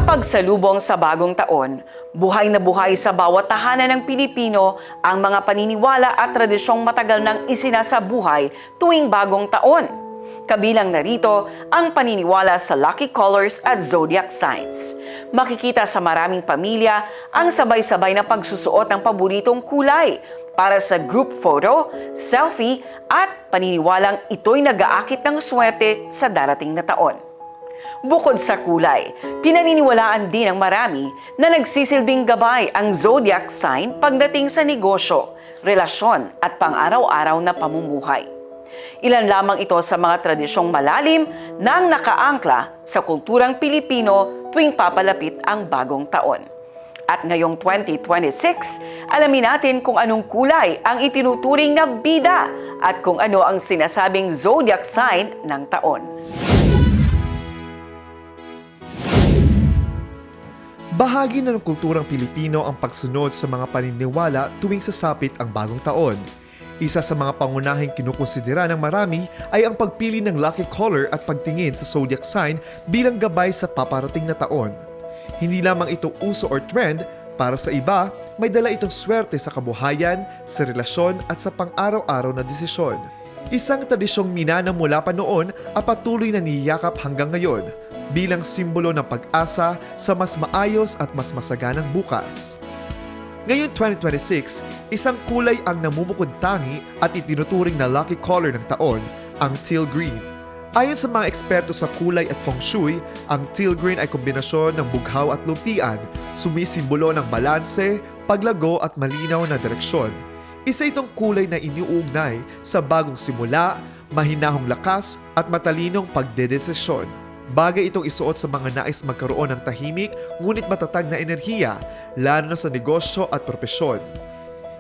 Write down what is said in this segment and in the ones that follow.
pagsalubong sa bagong taon, buhay na buhay sa bawat tahanan ng Pilipino ang mga paniniwala at tradisyong matagal nang isinasabuhay tuwing bagong taon. Kabilang narito ang paniniwala sa lucky colors at zodiac signs. Makikita sa maraming pamilya ang sabay-sabay na pagsusuot ng paboritong kulay para sa group photo, selfie at paniniwalang ito'y nag-aakit ng swerte sa darating na taon. Bukod sa kulay, pinaniniwalaan din ng marami na nagsisilbing gabay ang zodiac sign pagdating sa negosyo, relasyon at pang-araw-araw na pamumuhay. Ilan lamang ito sa mga tradisyong malalim na nakaangkla sa kulturang Pilipino tuwing papalapit ang bagong taon. At ngayong 2026, alamin natin kung anong kulay ang itinuturing na bida at kung ano ang sinasabing zodiac sign ng taon. Bahagi na ng kulturang Pilipino ang pagsunod sa mga paniniwala tuwing sasapit ang bagong taon. Isa sa mga pangunahing kinukonsidera ng marami ay ang pagpili ng lucky color at pagtingin sa zodiac sign bilang gabay sa paparating na taon. Hindi lamang ito uso or trend, para sa iba, may dala itong swerte sa kabuhayan, sa relasyon at sa pang-araw-araw na desisyon. Isang tradisyong minana mula pa noon at patuloy na niyakap hanggang ngayon bilang simbolo ng pag-asa sa mas maayos at mas masaganang bukas. Ngayon 2026, isang kulay ang namumukod tangi at itinuturing na lucky color ng taon, ang teal green. Ayon sa mga eksperto sa kulay at feng shui, ang teal green ay kombinasyon ng bughaw at luntian, sumisimbolo ng balanse, paglago at malinaw na direksyon. Isa itong kulay na iniuugnay sa bagong simula, mahinahong lakas at matalinong pagdedesisyon. Bagay itong isuot sa mga nais magkaroon ng tahimik ngunit matatag na enerhiya, lalo na sa negosyo at propesyon.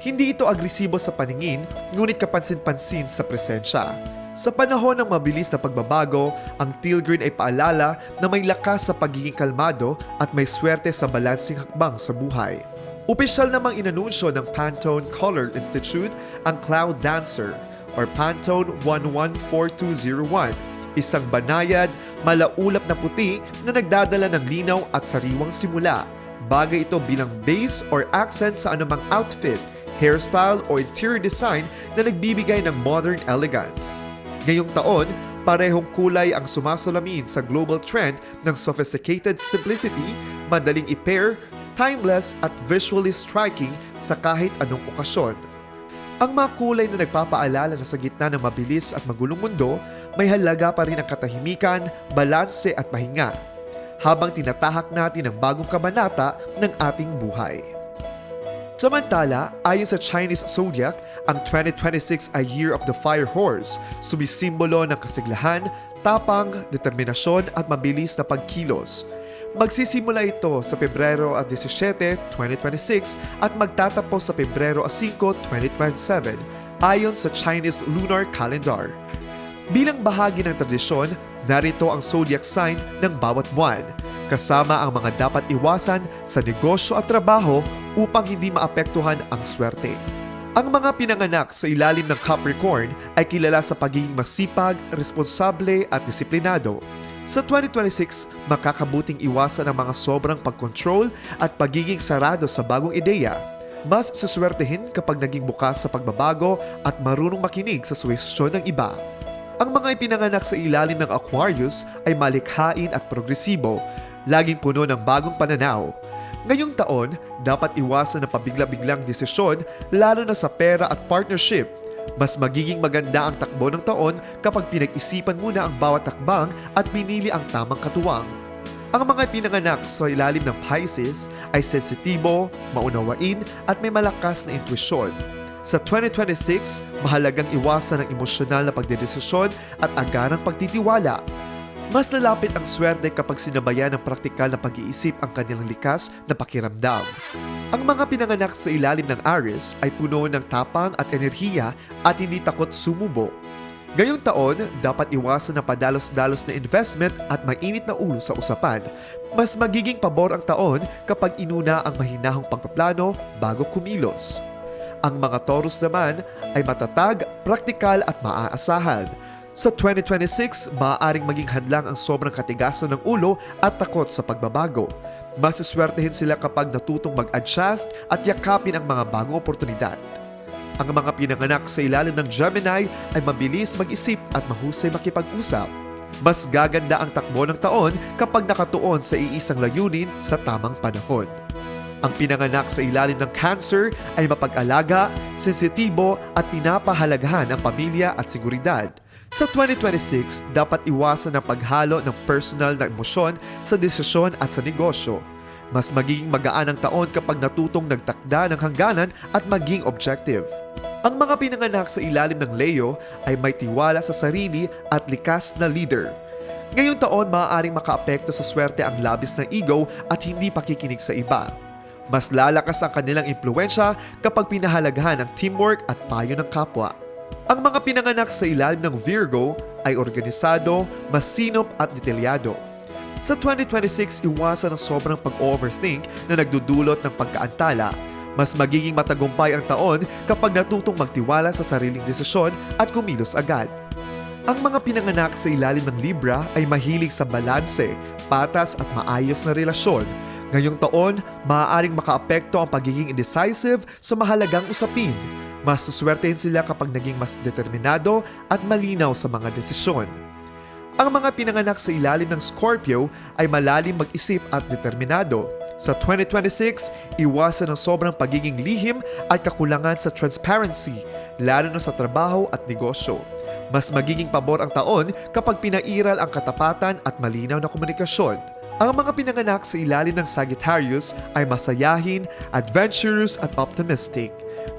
Hindi ito agresibo sa paningin, ngunit kapansin-pansin sa presensya. Sa panahon ng mabilis na pagbabago, ang teal green ay paalala na may lakas sa pagiging kalmado at may swerte sa balansing hakbang sa buhay. Opisyal namang inanunsyo ng Pantone Color Institute ang Cloud Dancer or Pantone 114201, isang banayad, malaulap na puti na nagdadala ng linaw at sariwang simula. Bagay ito bilang base or accent sa anumang outfit, hairstyle o interior design na nagbibigay ng modern elegance. Ngayong taon, parehong kulay ang sumasalamin sa global trend ng sophisticated simplicity, madaling i-pair, timeless at visually striking sa kahit anong okasyon. Ang mga kulay na nagpapaalala na sa gitna ng mabilis at magulong mundo, may halaga pa rin ang katahimikan, balanse at pahinga, habang tinatahak natin ang bagong kabanata ng ating buhay. Samantala, ayon sa Chinese zodiac, ang 2026 ay Year of the Fire Horse, sumisimbolo ng kasiglahan, tapang, determinasyon at mabilis na pagkilos. Magsisimula ito sa Pebrero 17, 2026 at magtatapos sa Pebrero 5, 2027 ayon sa Chinese Lunar Calendar. Bilang bahagi ng tradisyon, narito ang zodiac sign ng bawat buwan, kasama ang mga dapat iwasan sa negosyo at trabaho upang hindi maapektuhan ang swerte. Ang mga pinanganak sa ilalim ng Capricorn ay kilala sa pagiging masipag, responsable at disiplinado. Sa 2026, makakabuting iwasan ang mga sobrang pag-control at pagiging sarado sa bagong ideya. Mas suswertehin kapag naging bukas sa pagbabago at marunong makinig sa suwestyon ng iba. Ang mga ipinanganak sa ilalim ng Aquarius ay malikhain at progresibo, laging puno ng bagong pananaw. Ngayong taon, dapat iwasan ang pabigla-biglang desisyon lalo na sa pera at partnership. Mas magiging maganda ang takbo ng taon kapag pinag-isipan muna ang bawat takbang at pinili ang tamang katuwang. Ang mga pinanganak sa ilalim ng Pisces ay sensitibo, maunawain at may malakas na intuisyon. Sa 2026, mahalagang iwasan ang emosyonal na pagdedesisyon at agarang pagtitiwala. Mas lalapit ang swerte kapag sinabayan ng praktikal na pag-iisip ang kanilang likas na pakiramdam. Ang mga pinanganak sa ilalim ng Aries ay puno ng tapang at enerhiya at hindi takot sumubo. Ngayong taon, dapat iwasan ang padalos-dalos na investment at mainit na ulo sa usapan. Mas magiging pabor ang taon kapag inuna ang mahinahong pagpaplano bago kumilos. Ang mga Taurus naman ay matatag, praktikal at maaasahan. Sa 2026, maaaring maging hadlang ang sobrang katigasan ng ulo at takot sa pagbabago. Masiswertehin sila kapag natutong mag-adjust at yakapin ang mga bagong oportunidad. Ang mga pinanganak sa ilalim ng Gemini ay mabilis mag-isip at mahusay makipag-usap. Mas gaganda ang takbo ng taon kapag nakatuon sa iisang layunin sa tamang panahon. Ang pinanganak sa ilalim ng Cancer ay mapag-alaga, sensitibo at pinapahalagahan ang pamilya at seguridad. Sa 2026, dapat iwasan ang paghalo ng personal na emosyon sa desisyon at sa negosyo. Mas magiging magaan ang taon kapag natutong nagtakda ng hangganan at maging objective. Ang mga pinanganak sa ilalim ng Leo ay may tiwala sa sarili at likas na leader. Ngayong taon, maaaring makaapekto sa swerte ang labis ng ego at hindi pakikinig sa iba. Mas lalakas ang kanilang impluensya kapag pinahalagahan ang teamwork at payo ng kapwa. Ang mga pinanganak sa ilalim ng Virgo ay organisado, masinop at detalyado. Sa 2026, iwasan ang sobrang pag-overthink na nagdudulot ng pagkaantala. Mas magiging matagumpay ang taon kapag natutong magtiwala sa sariling desisyon at kumilos agad. Ang mga pinanganak sa ilalim ng Libra ay mahilig sa balanse, patas at maayos na relasyon. Ngayong taon, maaaring makaapekto ang pagiging indecisive sa mahalagang usapin. Mas suswertehin sila kapag naging mas determinado at malinaw sa mga desisyon. Ang mga pinanganak sa ilalim ng Scorpio ay malalim mag-isip at determinado. Sa 2026, iwasan ang sobrang pagiging lihim at kakulangan sa transparency, lalo na sa trabaho at negosyo. Mas magiging pabor ang taon kapag pinairal ang katapatan at malinaw na komunikasyon. Ang mga pinanganak sa ilalim ng Sagittarius ay masayahin, adventurous at optimistic.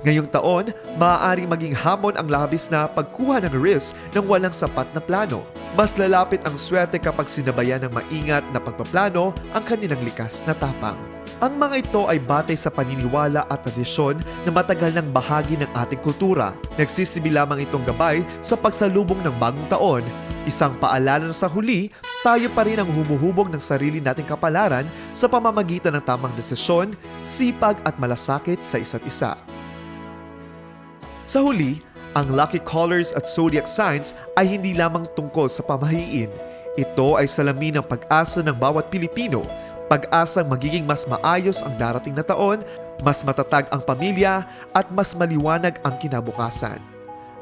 Ngayong taon, maaaring maging hamon ang labis na pagkuha ng risk ng walang sapat na plano. Mas lalapit ang swerte kapag sinabayan ng maingat na pagpaplano ang kanilang likas na tapang. Ang mga ito ay batay sa paniniwala at tradisyon na matagal ng bahagi ng ating kultura. Nagsisibi lamang itong gabay sa pagsalubong ng bagong taon. Isang paalala na sa huli, tayo pa rin ang humuhubog ng sarili nating kapalaran sa pamamagitan ng tamang desisyon, sipag at malasakit sa isa't isa. Sa huli, ang lucky colors at zodiac signs ay hindi lamang tungkol sa pamahiin. Ito ay salamin ng pag-asa ng bawat Pilipino, pag-asang magiging mas maayos ang darating na taon, mas matatag ang pamilya at mas maliwanag ang kinabukasan.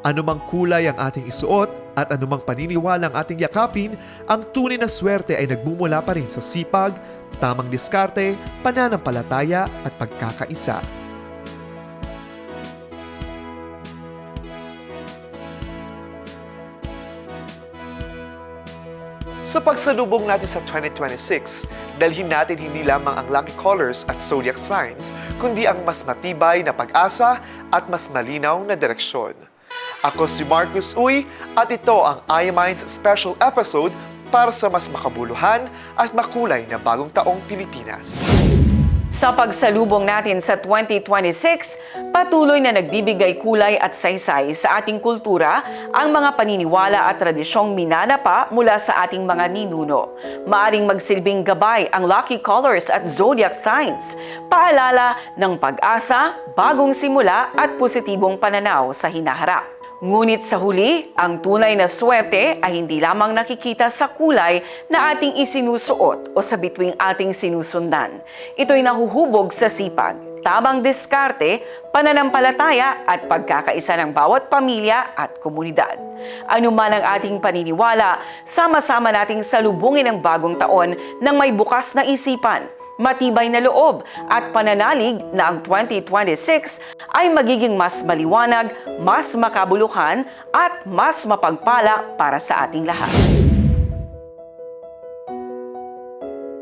Anumang kulay ang ating isuot at anumang paniniwala ang ating yakapin, ang tunay na swerte ay nagmumula pa rin sa sipag, tamang diskarte, pananampalataya at pagkakaisa. Sa pagsalubong natin sa 2026, dalhin natin hindi lamang ang lucky colors at zodiac signs, kundi ang mas matibay na pag-asa at mas malinaw na direksyon. Ako si Marcus Uy at ito ang iMinds Special Episode para sa mas makabuluhan at makulay na bagong taong Pilipinas. Sa pagsalubong natin sa 2026, patuloy na nagbibigay kulay at saysay sa ating kultura ang mga paniniwala at tradisyong minanapa mula sa ating mga ninuno. Maaring magsilbing gabay ang lucky colors at zodiac signs, paalala ng pag-asa, bagong simula at positibong pananaw sa hinaharap. Ngunit sa huli, ang tunay na swerte ay hindi lamang nakikita sa kulay na ating isinusuot o sa bituing ating sinusundan. Ito'y nahuhubog sa sipag, tamang diskarte, pananampalataya at pagkakaisa ng bawat pamilya at komunidad. Ano man ang ating paniniwala, sama-sama nating salubungin ang bagong taon ng may bukas na isipan, matibay na loob at pananalig na ang 2026 ay magiging mas maliwanag, mas makabuluhan at mas mapagpala para sa ating lahat.